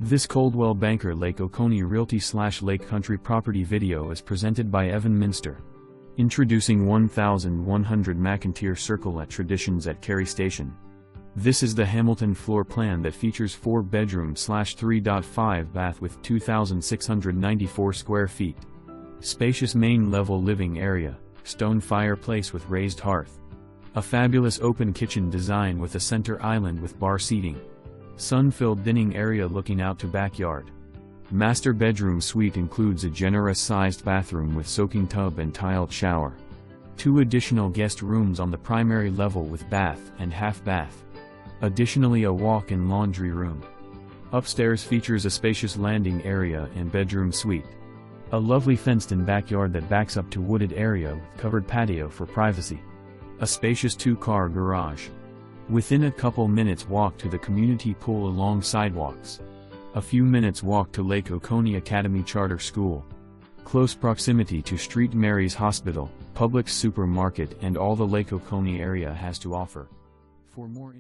This Coldwell Banker Lake Oconee Realty / Lake Country property video is presented by Evan Minster. Introducing 1100 McINTEER Circle at Traditions at Carey Station. This is the Hamilton floor plan that features 4-bedroom / 3.5 bath with 2,694 square feet. Spacious main level living area, stone fireplace with raised hearth. A fabulous open kitchen design with a center island with bar seating. Sun-filled dining area looking out to backyard. Master bedroom suite includes a generous-sized bathroom with soaking tub and tiled shower. 2 additional guest rooms on the primary level with bath and half bath. Additionally, a walk-in laundry room. Upstairs features a spacious landing area and bedroom suite. A lovely fenced-in backyard that backs up to wooded area with covered patio for privacy. A spacious 2-car garage. Within a couple minutes walk to the community pool along sidewalks. A few minutes walk to Lake Oconee Academy Charter School. Close proximity to St. Mary's Hospital, Publix Super Market and all the Lake Oconee area has to offer. For more